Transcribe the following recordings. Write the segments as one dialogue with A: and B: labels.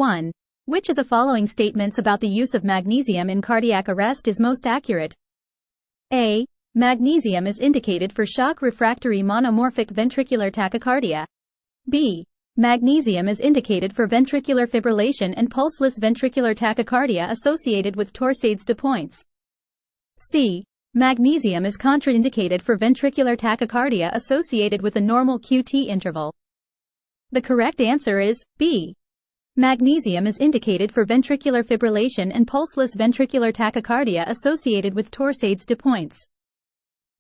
A: 1. Which of the following statements about the use of magnesium in cardiac arrest is most accurate? A. Magnesium is indicated for shock refractory monomorphic ventricular tachycardia. B. Magnesium is indicated for ventricular fibrillation and pulseless ventricular tachycardia associated with torsades de pointes. C. Magnesium is contraindicated for ventricular tachycardia associated with a normal QT interval. The correct answer is B. Magnesium is indicated for ventricular fibrillation and pulseless ventricular tachycardia associated with torsades de pointes.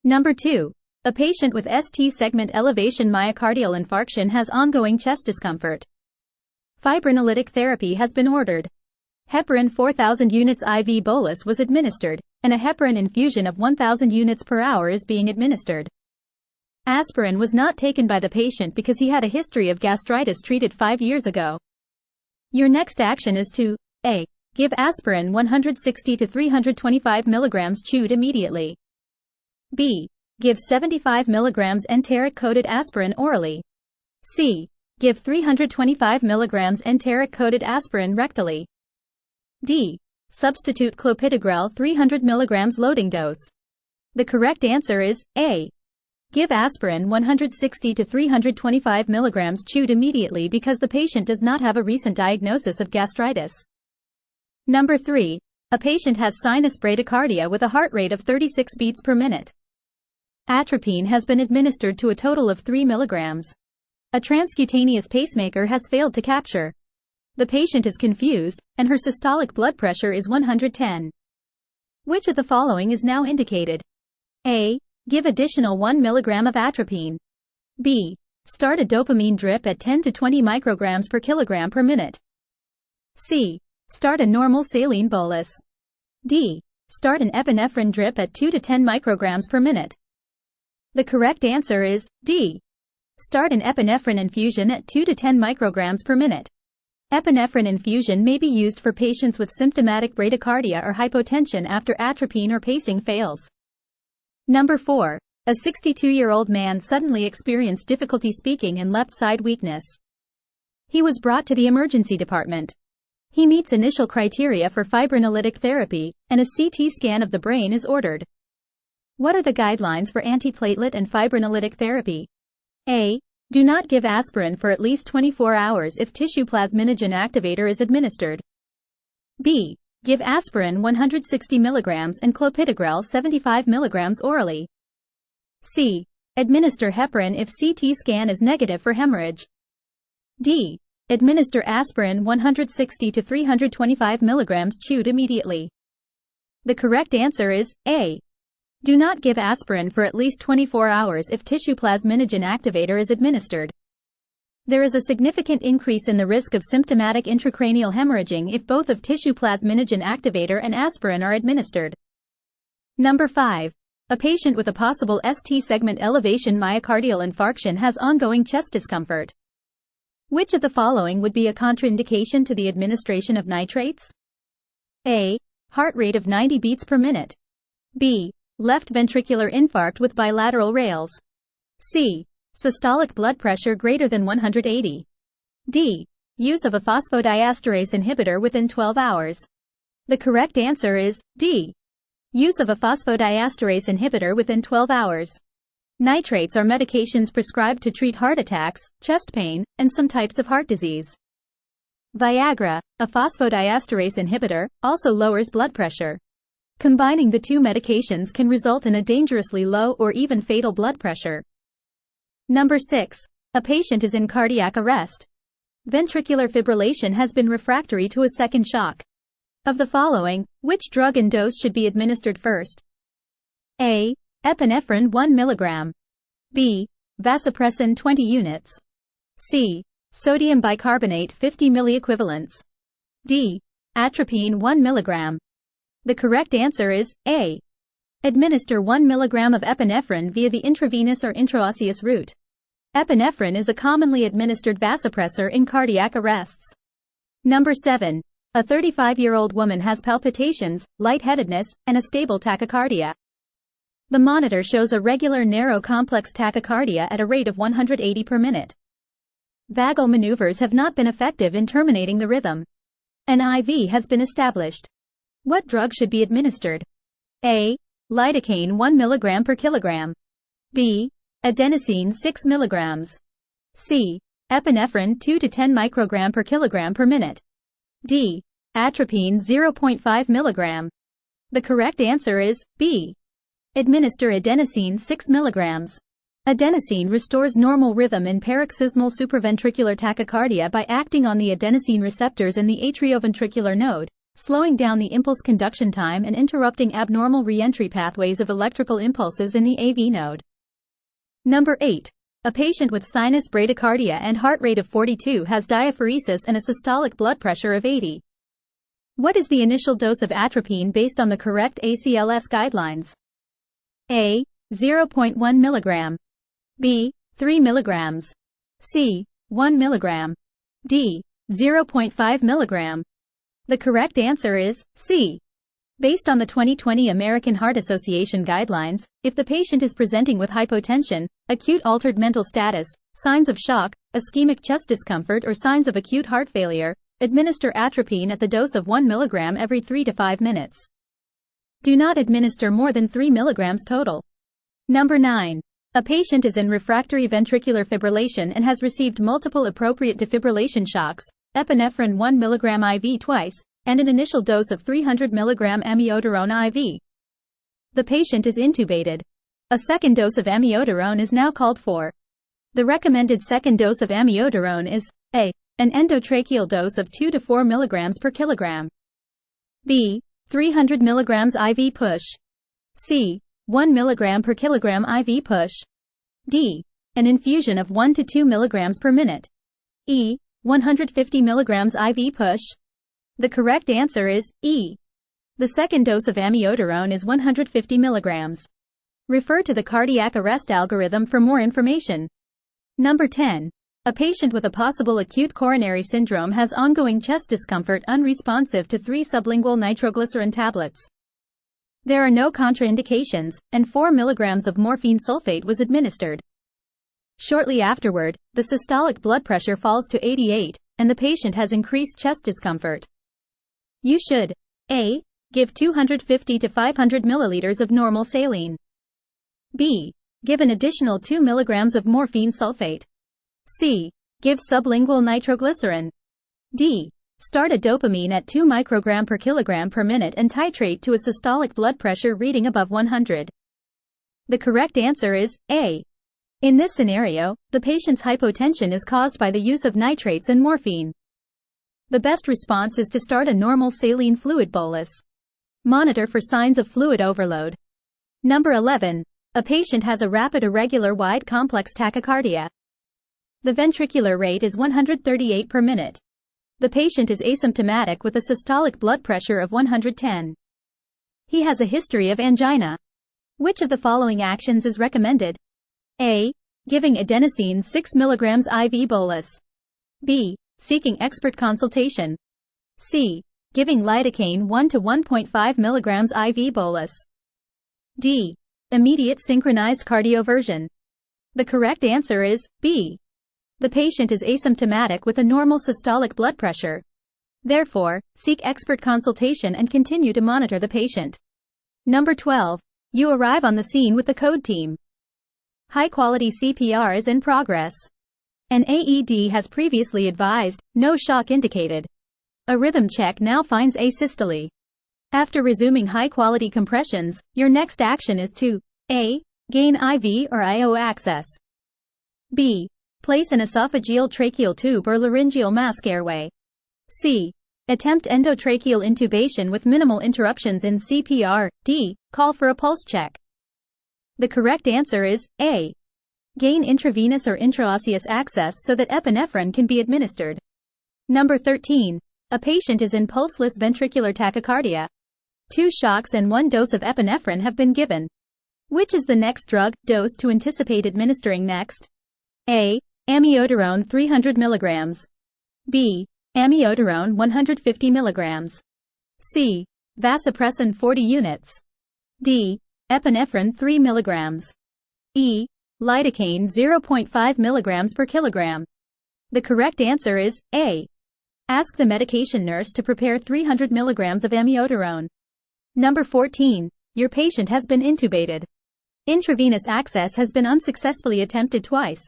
A: Number 2. A patient with ST segment elevation myocardial infarction has ongoing chest discomfort. Fibrinolytic therapy has been ordered. Heparin 4,000 units IV bolus was administered, and a heparin infusion of 1,000 units per hour is being administered. Aspirin was not taken by the patient because he had a history of gastritis treated 5 years ago. Your next action is to A. Give aspirin 160 to 325 mg chewed immediately. B. Give 75 mg enteric-coated aspirin orally. C. Give 325 mg enteric-coated aspirin rectally. D. Substitute clopidogrel 300 mg loading dose. The correct answer is A. Give aspirin 160 to 325 mg chewed immediately because the patient does not have a recent diagnosis of gastritis. Number 3. A patient has sinus bradycardia with a heart rate of 36 beats per minute. Atropine has been administered to a total of 3 mg. A transcutaneous pacemaker has failed to capture. The patient is confused, and her systolic blood pressure is 110. Which of the following is now indicated? A. Give additional 1 mg of atropine. B. Start a dopamine drip at 10 to 20 micrograms per kilogram per minute. C. Start a normal saline bolus. D. Start an epinephrine drip at 2 to 10 micrograms per minute. The correct answer is D. Start an epinephrine infusion at 2 to 10 micrograms per minute. Epinephrine infusion may be used for patients with symptomatic bradycardia or hypotension after atropine or pacing fails. Number 4. A 62-year-old man suddenly experienced difficulty speaking and left side weakness. He was brought to the emergency department. He meets initial criteria for fibrinolytic therapy, and a CT scan of the brain is ordered. What are the guidelines for antiplatelet and fibrinolytic therapy? A. Do not give aspirin for at least 24 hours if tissue plasminogen activator is administered. B. Give aspirin 160 mg and clopidogrel 75 mg orally. C. Administer heparin if CT scan is negative for hemorrhage. D. Administer aspirin 160 to 325 mg chewed immediately. The correct answer is A. Do not give aspirin for at least 24 hours if tissue plasminogen activator is administered. There is a significant increase in the risk of symptomatic intracranial hemorrhaging if both of tissue plasminogen activator and aspirin are administered. Number 5. A patient with a possible ST segment elevation myocardial infarction has ongoing chest discomfort. Which of the following would be a contraindication to the administration of nitrates? A. Heart rate of 90 beats per minute. B. Left ventricular infarct with bilateral rails. C. Systolic blood pressure greater than 180. D. Use of a phosphodiesterase inhibitor within 12 hours. The correct answer is D. Use of a phosphodiesterase inhibitor within 12 hours. Nitrates are medications prescribed to treat heart attacks, chest pain, and some types of heart disease. Viagra, a phosphodiesterase inhibitor, also lowers blood pressure. Combining the two medications can result in a dangerously low or even fatal blood pressure. Number 6. A patient is in cardiac arrest. Ventricular fibrillation has been refractory to a second shock. Of the following, which drug and dose should be administered first? A. Epinephrine 1 mg. B. Vasopressin 20 units. C. Sodium bicarbonate 50 milliequivalents. D. Atropine 1 mg. The correct answer is A. Administer 1 mg of epinephrine via the intravenous or intraosseous route. Epinephrine is a commonly administered vasopressor in cardiac arrests. Number 7. A 35-year-old woman has palpitations, lightheadedness, and a stable tachycardia. The monitor shows a regular narrow complex tachycardia at a rate of 180 per minute. Vagal maneuvers have not been effective in terminating the rhythm. An IV has been established. What drug should be administered? A. Lidocaine 1 mg per kilogram. B. Adenosine 6 mg. C. Epinephrine 2 to 10 microgram per kilogram per minute. D. Atropine 0.5 mg. The correct answer is B. Administer adenosine 6 mg. Adenosine restores normal rhythm in paroxysmal supraventricular tachycardia by acting on the adenosine receptors in the atrioventricular node, slowing down the impulse conduction time and interrupting abnormal reentry pathways of electrical impulses in the AV node. Number 8. A patient with sinus bradycardia and heart rate of 42 has diaphoresis and a systolic blood pressure of 80. What is the initial dose of atropine based on the correct ACLS guidelines? A. 0.1 mg. B. 3 mg. C. 1 mg. D. 0.5 mg. The correct answer is C. Based on the 2020 American Heart Association guidelines, if the patient is presenting with hypotension, acute altered mental status, signs of shock, ischemic chest discomfort or signs of acute heart failure, administer atropine at the dose of 1 mg every 3 to 5 minutes. Do not administer more than 3 mg total. Number 9. A patient is in refractory ventricular fibrillation and has received multiple appropriate defibrillation shocks, epinephrine 1 mg IV twice, and an initial dose of 300 mg amiodarone IV. The patient is intubated. A second dose of amiodarone is now called for. The recommended second dose of amiodarone is A. An endotracheal dose of 2 to 4 mg per kilogram. B. 300 mg IV push. C. 1 mg per kilogram IV push. D. An infusion of 1 to 2 mg per minute. E. 150 mg IV push. The correct answer is E. The second dose of amiodarone is 150 mg. Refer to the cardiac arrest algorithm for more information. Number 10. A patient with a possible acute coronary syndrome has ongoing chest discomfort unresponsive to 3 sublingual nitroglycerin tablets. There are no contraindications, and 4 mg of morphine sulfate was administered. Shortly afterward, the systolic blood pressure falls to 88, and the patient has increased chest discomfort. You should A. Give 250 to 500 milliliters of normal saline. B. Give an additional 2 mg of morphine sulfate. C. Give sublingual nitroglycerin. D. Start a dopamine at 2 microgram per kilogram per minute and titrate to a systolic blood pressure reading above 100. The correct answer is A. In this scenario, the patient's hypotension is caused by the use of nitrates and morphine. The best response is to start a normal saline fluid bolus. Monitor for signs of fluid overload. Number 11. A patient has a rapid irregular wide complex tachycardia. The ventricular rate is 138 per minute. The patient is asymptomatic with a systolic blood pressure of 110. He has a history of angina. Which of the following actions is recommended? A. Giving adenosine 6 mg IV bolus. B. Seeking expert consultation. C. Giving lidocaine 1 to 1.5 mg IV bolus. D. Immediate synchronized cardioversion. The correct answer is B. The patient is asymptomatic with a normal systolic blood pressure. Therefore, seek expert consultation and continue to monitor the patient. Number 12. You arrive on the scene with the code team. High-quality CPR is in progress. An AED has previously advised, no shock indicated. A rhythm check now finds asystole. After resuming high-quality compressions, your next action is to A. Gain IV or IO access. B. Place an esophageal tracheal tube or laryngeal mask airway. C. Attempt endotracheal intubation with minimal interruptions in CPR. D. Call for a pulse check. The correct answer is A. Gain intravenous or intraosseous access so that epinephrine can be administered. Number 13. A patient is in pulseless ventricular tachycardia. 2 shocks and 1 dose of epinephrine have been given. Which is the next drug dose to anticipate administering next? A. Amiodarone 300 mg. B. Amiodarone 150 mg. C. Vasopressin 40 units. D. Epinephrine 3 mg. E. Lidocaine 0.5 mg per kilogram. The correct answer is A. Ask the medication nurse to prepare 300 milligrams of amiodarone. Number 14. Your patient has been intubated. Intravenous access has been unsuccessfully attempted twice.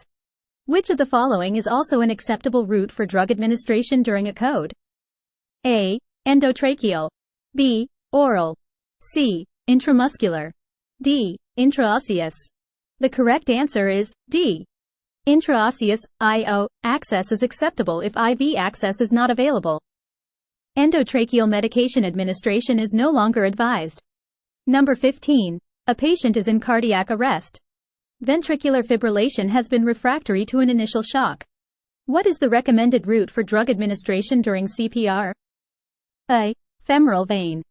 A: Which of the following is also an acceptable route for drug administration during a code? A. Endotracheal. B. Oral. C. Intramuscular. D. Intraosseous. The correct answer is D. Intraosseous (IO) access is acceptable if IV access is not available. Endotracheal medication administration is no longer advised. Number 15. A patient is in cardiac arrest. Ventricular fibrillation has been refractory to an initial shock. What is the recommended route for drug administration during CPR? A. Femoral vein.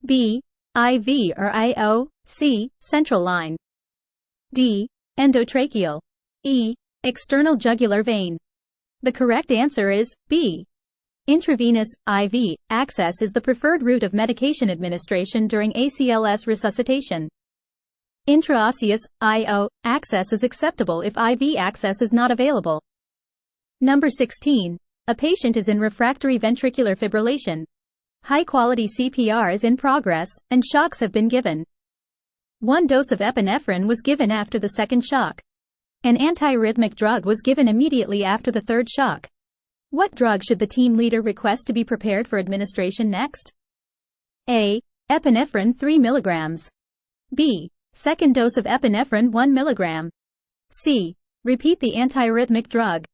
A: B. IV or IO. C. Central line. D. Endotracheal. E. External jugular vein. The correct answer is B. Intravenous IV access is the preferred route of medication administration during ACLS resuscitation. Intraosseous IO access is acceptable if IV access is not available. Number 16. A patient is in refractory ventricular fibrillation. High-quality CPR is in progress, and shocks have been given. 1 dose of epinephrine was given after the second shock. An antiarrhythmic drug was given immediately after the third shock. What drug should the team leader request to be prepared for administration next? A. Epinephrine 3 mg. B. Second dose of epinephrine 1 mg. C. Repeat the antiarrhythmic drug.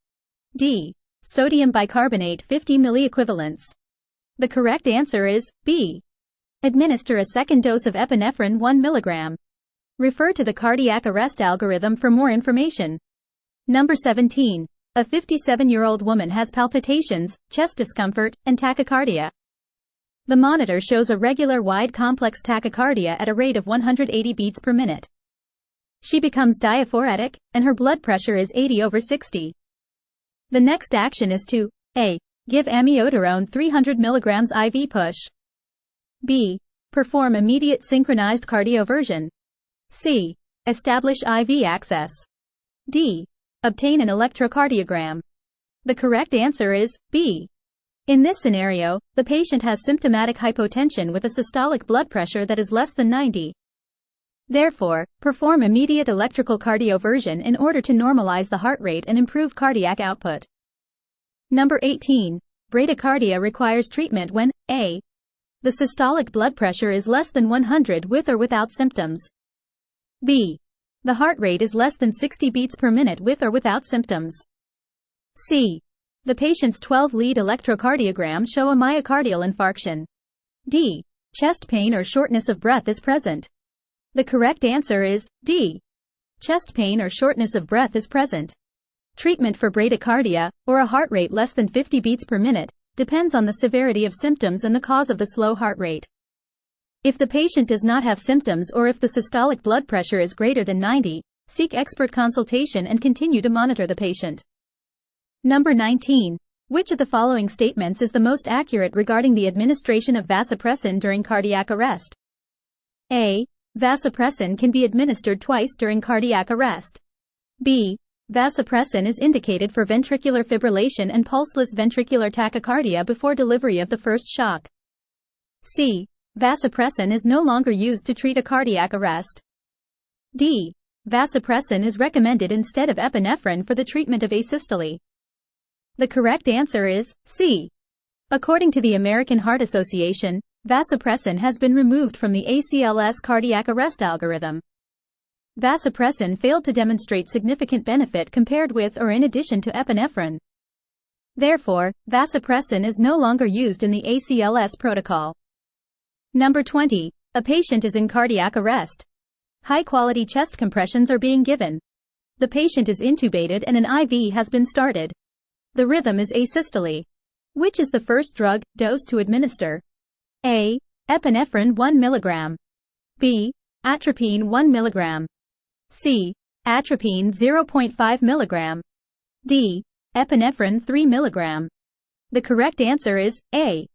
A: D. Sodium bicarbonate 50 milliequivalents. The correct answer is B. Administer a second dose of epinephrine 1 mg. Refer to the cardiac arrest algorithm for more information. Number 17. A 57-year-old woman has palpitations, chest discomfort, and tachycardia. The monitor shows a regular wide complex tachycardia at a rate of 180 beats per minute. She becomes diaphoretic, and her blood pressure is 80/60. The next action is to A. Give amiodarone 300 mg IV push. B. Perform immediate synchronized cardioversion. C. Establish IV access. D. Obtain an electrocardiogram. The correct answer is B. In this scenario, the patient has symptomatic hypotension with a systolic blood pressure that is less than 90. Therefore, perform immediate electrical cardioversion in order to normalize the heart rate and improve cardiac output. Number 18. Bradycardia requires treatment when A. The systolic blood pressure is less than 100 with or without symptoms. B. The heart rate is less than 60 beats per minute with or without symptoms. C. The patient's 12-lead electrocardiogram show a myocardial infarction. D. Chest pain or shortness of breath is present. The correct answer is D. Chest pain or shortness of breath is present. Treatment for bradycardia, or a heart rate less than 50 beats per minute, depends on the severity of symptoms and the cause of the slow heart rate. If the patient does not have symptoms or if the systolic blood pressure is greater than 90, seek expert consultation and continue to monitor the patient. Number 19. Which of the following statements is the most accurate regarding the administration of vasopressin during cardiac arrest? A. Vasopressin can be administered twice during cardiac arrest. B. Vasopressin is indicated for ventricular fibrillation and pulseless ventricular tachycardia before delivery of the first shock. C. Vasopressin is no longer used to treat a cardiac arrest. D. Vasopressin is recommended instead of epinephrine for the treatment of asystole. The correct answer is C. According to the American Heart Association, vasopressin has been removed from the ACLS cardiac arrest algorithm. Vasopressin failed to demonstrate significant benefit compared with or in addition to epinephrine. Therefore, vasopressin is no longer used in the ACLS protocol. Number 20. A patient is in cardiac arrest. High-quality chest compressions are being given. The patient is intubated and an IV has been started. The rhythm is asystole. Which is the first drug dose to administer? A. Epinephrine 1 mg. B. Atropine 1 mg. C. Atropine 0.5 mg. D. Epinephrine 3 mg. The correct answer is A.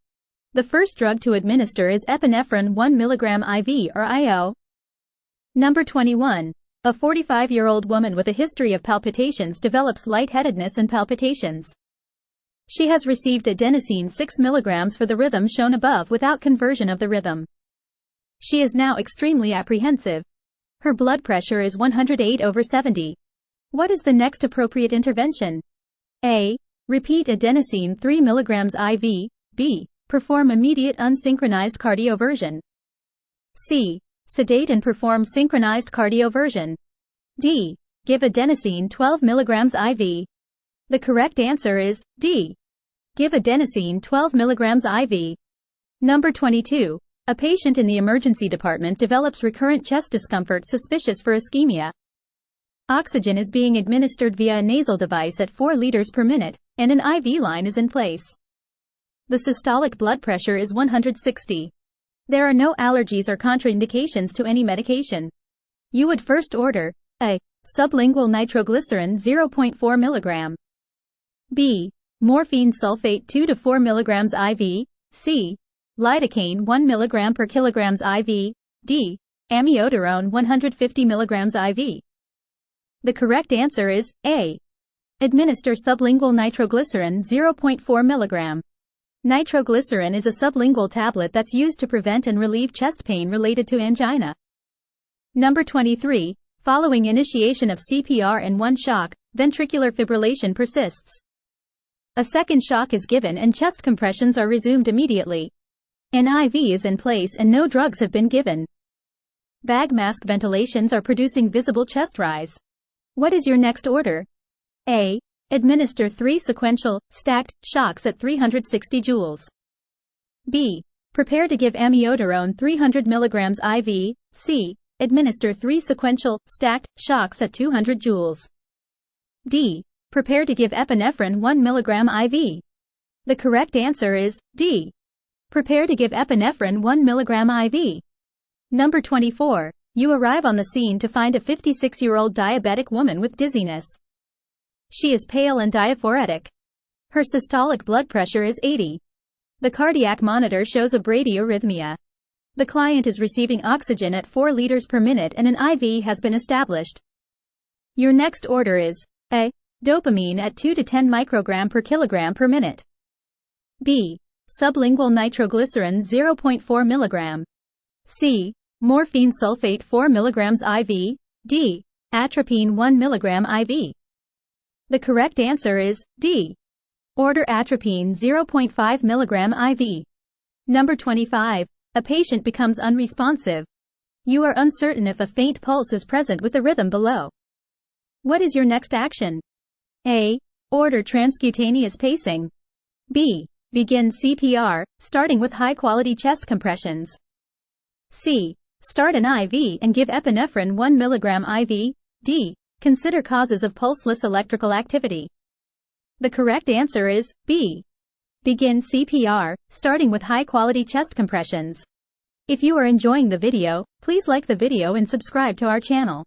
A: The first drug to administer is epinephrine 1 mg IV or IO. Number 21. A 45-year-old woman with a history of palpitations develops lightheadedness and palpitations. She has received adenosine 6 mg for the rhythm shown above without conversion of the rhythm. She is now extremely apprehensive. Her blood pressure is 108/70. What is the next appropriate intervention? A. Repeat adenosine 3 mg IV. B. Perform immediate unsynchronized cardioversion. C. Sedate and perform synchronized cardioversion. D. Give adenosine 12 mg IV. The correct answer is D. Give adenosine 12 mg IV. Number 22. A patient in the emergency department develops recurrent chest discomfort suspicious for ischemia. Oxygen is being administered via a nasal device at 4 liters per minute, and an IV line is in place. The systolic blood pressure is 160. There are no allergies or contraindications to any medication. You would first order A. Sublingual nitroglycerin 0.4 mg. B. Morphine sulfate 2 to 4 mg IV. C. Lidocaine 1 mg per kilogram IV. D. Amiodarone 150 mg IV. The correct answer is A. Administer sublingual nitroglycerin 0.4 mg. Nitroglycerin is a sublingual tablet that's used to prevent and relieve chest pain related to angina. Number 23. Following initiation of CPR and one shock, ventricular fibrillation persists. A second shock is given and chest compressions are resumed immediately. An IV is in place and no drugs have been given. Bag mask ventilations are producing visible chest rise. What is your next order? A. Administer 3 sequential, stacked, shocks at 360 joules. B. Prepare to give amiodarone 300 mg IV. C. Administer 3 sequential, stacked, shocks at 200 joules. D. Prepare to give epinephrine 1 mg IV. The correct answer is D. Prepare to give epinephrine 1 mg IV. Number 24. You arrive on the scene to find a 56-year-old diabetic woman with dizziness. She is pale and diaphoretic. Her systolic blood pressure is 80. The cardiac monitor shows a bradyarrhythmia. The client is receiving oxygen at 4 liters per minute and an IV has been established. Your next order is A. Dopamine at 2 to 10 microgram per kilogram per minute. B. Sublingual nitroglycerin 0.4 mg. C. Morphine sulfate 4 mg IV. D. Atropine 1 mg IV. The correct answer is D. Order atropine 0.5 mg IV. Number 25. A patient becomes unresponsive. You are uncertain if a faint pulse is present with the rhythm below. What is your next action? A. Order transcutaneous pacing. B. Begin CPR, starting with high-quality chest compressions. C. Start an IV and give epinephrine 1 mg IV. D. Consider causes of pulseless electrical activity. The correct answer is B. Begin CPR, starting with high-quality chest compressions. If you are enjoying the video, please like the video and subscribe to our channel.